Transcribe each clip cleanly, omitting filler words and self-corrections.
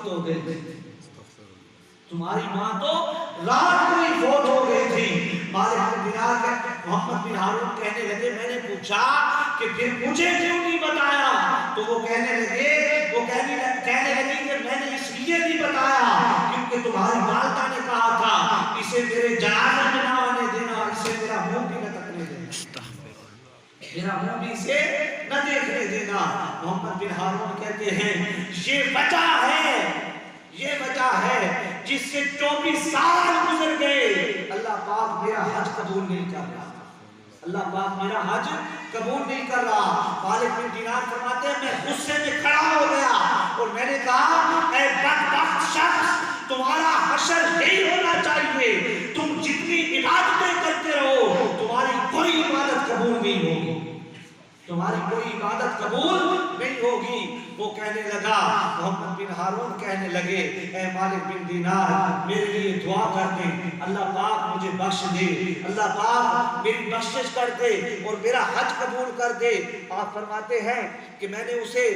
فوت ہو گئی تھی، تمہاری ماں تو رات کو ہی فوت ہو گئی تھی۔ مالک بن دینار محمد بن ہارون کہنے لگے میں نے پوچھا کہ پھر مجھے کیوں نہیں بتایا؟ تو وہ کہنے لگی کہ میں نے اس لیے نہیں بتایا کیونکہ تمہاری والدہ نے کہا تھا اسے میرے جنازے میں نہ آنے دینا، اسے میرا منہ بھی نہ تکنے دینا، میرا منہ بھی اسے نہ دیکھنے دینا۔ محمد بن ہارون کہتے ہیں یہ وجہ ہے جس سے 24 سال گزر گئے، اللہ پاک میرا حج قبول نہیں کر رہا، اللہ پاک میرا حج قبول نہیں کر رہا۔ مالک بن دینار فرماتے ہیں میں غصے میں کھڑا ہو گیا اور میں نے کہا اے بدبخت شخص، تمہارا حشر یہی ہونا چاہیے، تم جتنی عبادتیں کرتے رہو تمہاری کوئی عبادت قبول نہیں ہوگی، تمہاری کوئی عبادت قبول نہیں ہوگی۔ وہ کہنے لگا، محمد بن ہارون کہنے لگے اے مالک بن دینار میرے لیے دعا کر دیں، اللہ پاک مجھے بخش دے، اللہ پاک میری بخشش کر دے اور میرا حج قبول کر دے۔ آپ فرماتے ہیں کہ میں نے اسے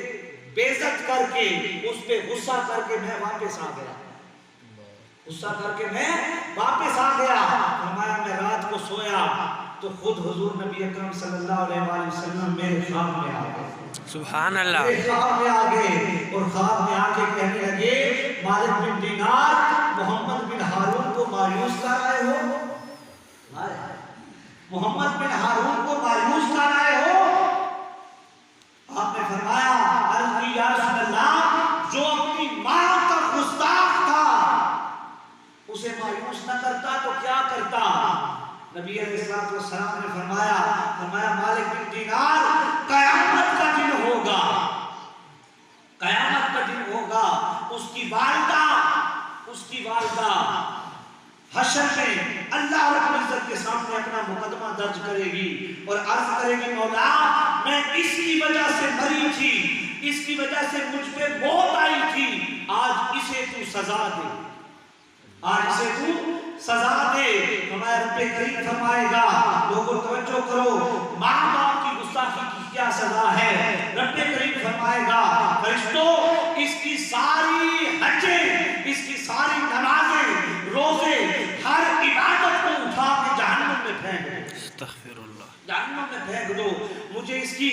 بےعزت کر کے اس پہ غصہ کر کے میں واپس آ گیا، غصہ کر کے میں واپس آ گیا۔ فرمایا میں رات کو سویا تو خود حضور نبی اکرم صلی اللہ علیہ وآلہ وسلم میرے خواب میں آ گئے، سبحان اللہ، میرے خواب میں آ گئے اور خواب میں آ کے کہنے لگے مالک بن دینار محمد بن ہارون کو مایوس کر رہے ہو، محمد بن ہارون کو مایوس کر رہے ہو۔ آپ نے فرمایا عرض کی یا رسول اللہ جو اپنی ماں کا گستاخ تھا اسے مایوس نہ کرتا تو کیا کرتا؟ نبی علیہ السلام نے فرمایا مالک بن دینار قیامت کا دن ہوگا، قیامت کا دن ہوگا، اس کی والدہ حشر میں اللہ رب العزت کے سامنے اپنا مقدمہ درج کرے گی اور عرض کرے گی مولا میں اس کی وجہ سے مری تھی، اس کی وجہ سے مجھ پہ موت آئی تھی، آج اسے تو سزا دے، آج اسے تو سزا دے۔ ہمارے رب کریم فرمائے گا لوگوں توجہ کرو ماں باپ کی گستاخی کی کیا سزا ہے۔ رب کریم فرمائے گا فرشتوں اس کی ساری حجیں، اس کی ساری نمازیں، روزے، ہر عبادت کو اٹھا کے جہنم میں پھینک دو، استغفر اللہ، جہنم میں پھینک دو، مجھے اس کی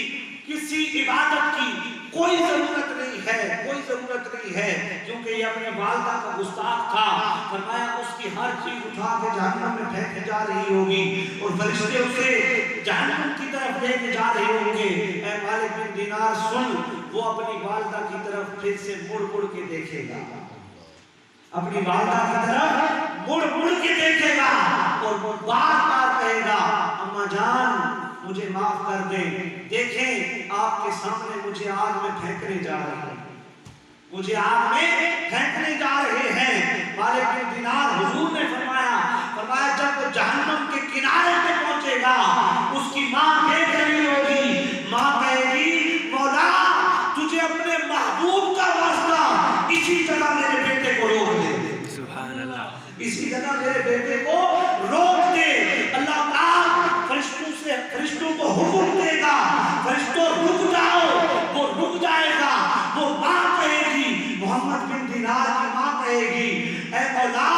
کسی عبادت کی کوئی ضرورت نہیں ہے، کوئی ضرورت نہیں ہے کیونکہ یہ اپنے والدہ کا گستاخ تھا۔ فرمایا اس کی ہر چیز اٹھا کے جہنم میں پھینکی جا رہی ہوگی اور فرشتے اسے جہنم کی طرف لے کے جا رہے ہوں گے۔ اے مالک بن دینار سن، وہ اپنی والدہ کی طرف پھر سے مڑ مڑ کے دیکھے گا، اپنی والدہ کی طرف مڑ مڑ کے دیکھے گا اور وہ بار بار کہے گا اماں جان مجھے معاف کر دیں، دیکھیں آپ کے سامنے مجھے آگ میں پھینکنے جا رہے ہیں، مجھے آگ میں پھینکنے جا رہے ہیں۔ مالک بن دینار حضور نے فرمایا جب وہ جہنم کے کنارے پہ پہنچے گا اس کی ماں دیکھ رہی ہوگی، ماں کہے گی مولا تجھے اپنے محبوب کا واسطہ اسی جگہ میرے بیٹے کو روک دے، سبحان اللہ، اسی جگہ میرے بیٹے کو روک دے۔ اللہ تعالیٰ فرشتوں کو حکم دے گا فرشتوں رک جاؤ، وہ رک جائے گا، وہ ماں کہے گی، محمد بن دینار کی ماں کہے گی اے مولا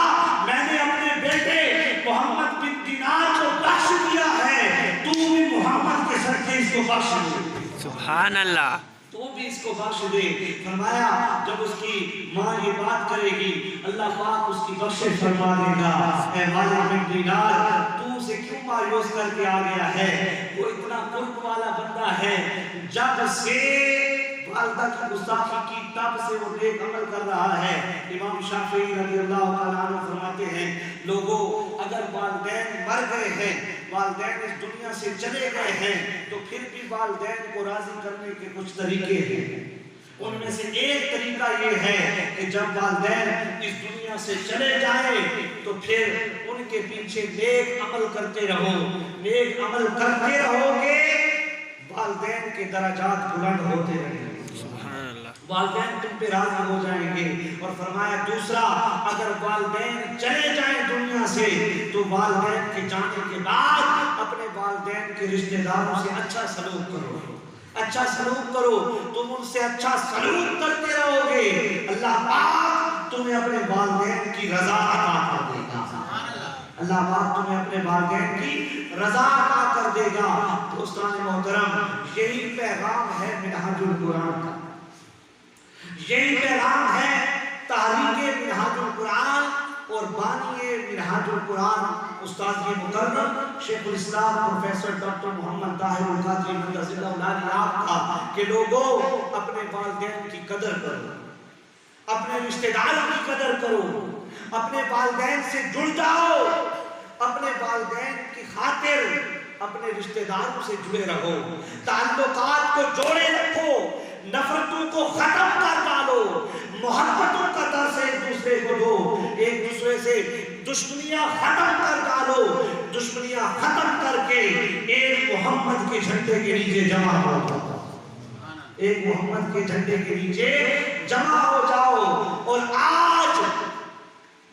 میں نے اپنے بیٹے محمد بن دینار کو بخش دیا ہے، تو بھی محمد کے سر کے اس کو بخش دے، سبحان اللہ، تو بھی اس کو بخش دے۔ فرمایا جب اس کی ماں یہ بات کرے گی اللہ پاک اس کی بخشش فرما دے گا۔ اے مالک بن دینار تو اسے کیوں مایوس کر کے آ گیا ہے؟ وہ اتنا قرب والا بندہ ہے، جب سے والدہ کی گستاخی کی تب سے وہ نیک عمل کر رہا ہے۔ امام شافعی رضی اللہ تعالیٰ عنہ فرماتے ہیں لوگوں اگر والدین مر گئے ہیں، والدین اس دنیا سے چلے گئے ہیں تو پھر بھی والدین کو راضی کرنے کے کچھ طریقے ہیں۔ ان میں سے ایک طریقہ یہ ہے کہ جب والدین اس دنیا سے چلے جائیں تو پھر ان کے پیچھے نیک عمل کرتے رہو، نیک عمل کرتے رہو گے والدین کے درجات بلند ہوتے رہیں گے، سبحان اللہ، والدین تم پہ راضی ہو جائیں گے۔ اور فرمایا دوسرا اگر والدین چلے جائیں دنیا سے تو والدین کے جانے کے بعد اپنے والدین کے رشتہ داروں سے اچھا سلوک کرو، اچھا سلوک کرو، تم ان سے اچھا سلوک کرتے رہو گے اللہ پاک تمہیں اپنے والدین کی رضا عطا کر دے گا، اللہ پاک تمہیں اپنے والدین کی رضا عطا کر دے گا۔ دوستان محترم، یہی پیغام ہے منہاج القرآن کا، یہی پیغام ہے تحریک منہاج القرآن اور بانی منہاج القرآن استاد مکرم شیخ الاسلام پروفیسر ڈاکٹر محمد طاہر القادری مدثر اللہ علیہ کا کہ لوگوں اپنے والدین کی قدر کرو، اپنے رشتہ داروں کی قدر کرو، اپنے والدین سے جڑ جاؤ، اپنے والدین کی خاطر اپنے رشتہ داروں سے جڑے رہو، تعلقات کو جوڑے رکھو، نفرتوں کو ختم کر ڈالو، محبتوں کا درس ایک دوسرے کو دو، ایک دوسرے سے دشمنیاں ختم کر ڈالو، دشمنیاں ختم کر کے ایک محمد کے جھنڈے کے نیچے جمع ہو جاؤ، ایک محمد کے جھنڈے کے نیچے جمع ہو جاؤ۔ اور آج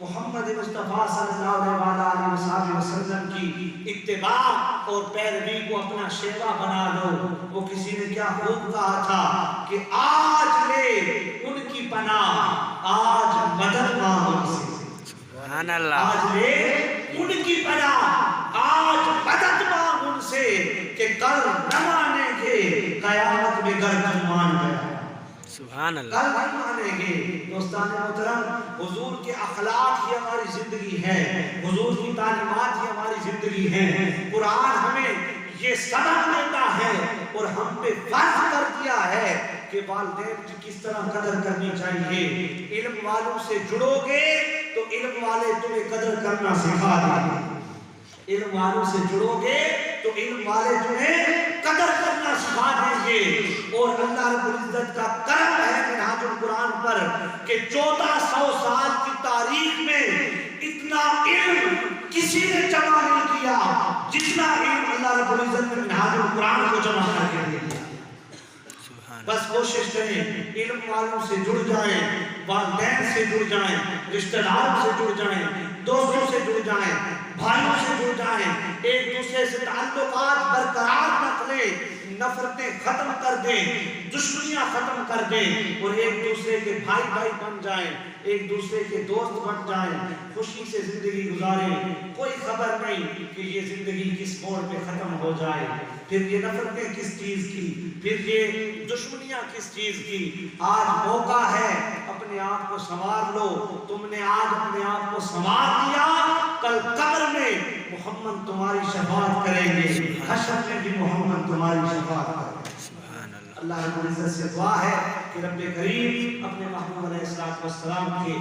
محمد مصطفیٰ صلی اللہ علیہ وسلم کی اتباع اور پیروی کو اپنا شیوا بنا لو۔ وہ کسی نے کیا خوب کہا تھا کہ آج لے ان کی پناہ، آج مدد مانگو ان سے، سبحان اللہ، آج لے ان کی پناہ، آج مدد مانگ ان سے کہ کل نہ مانیں گے، قیامت میں گردن مان گیا، سبحان اللہ، کل نہیں مانیں گے۔ دوستان محترم، حضور کے اخلاق ہی ہماری زندگی ہے، حضور کی تعلیمات ہی ہماری زندگی ہے۔ قرآن ہمیں یہ سبق دیتا ہے اور ہم پہ فرض کر دیا ہے کہ والدین کی کس طرح قدر کرنی چاہیے۔ علم والوں سے جڑو گے تو علم والے تمہیں قدر کرنا سکھا دیں گے، علم والوں سے جڑو گے تو علم والے تمہیں قدر کرنا سکھا دیں گے۔ اور اللہ رب العزت کا کرم ہے منہاج القرآن پر کہ 1400 سال کی تاریخ میں اتنا علم کسی نے جمع نہیں کیا جتنا علم اللہ رب العزت نے منہاج القرآن کو جمع کر کے دیا۔ بس کوشش کریں، علم والوں سے جڑ جائیں، والدین سے جڑ جائیں، رشتہ داروں سے جڑ جائیں، دوستوں سے جڑ جائیں، بھائیوں سے جڑ جائیں، ایک دوسرے سے تعلقات برقرار رکھ لیں، نفرتیں ختم کر دیں، دشمنیاں ختم کر دیں اور ایک دوسرے کے بھائی بھائی بن جائیں، ایک دوسرے کے دوست بن جائیں، خوشی سے زندگی گزاریں۔ کوئی خبر نہیں کہ یہ زندگی کس موڑ پہ ختم ہو جائے، پھر یہ نفرتیں کس چیز کی، پھر یہ دشمنیاں کس چیز کی۔ آج موقع ہے، اپنے آپ کو سنوار لو۔ تم نے آج اپنے آپ کو سنوار لیا، کل قبر میں محمد تمہاری شفاعت کریں گے، حشر میں بھی محمد تمہاری شفاعت کریں گے۔ اللہ رب العزت سے دعا ہے کہ رب کریم اپنے محبوب علیہ السلام کے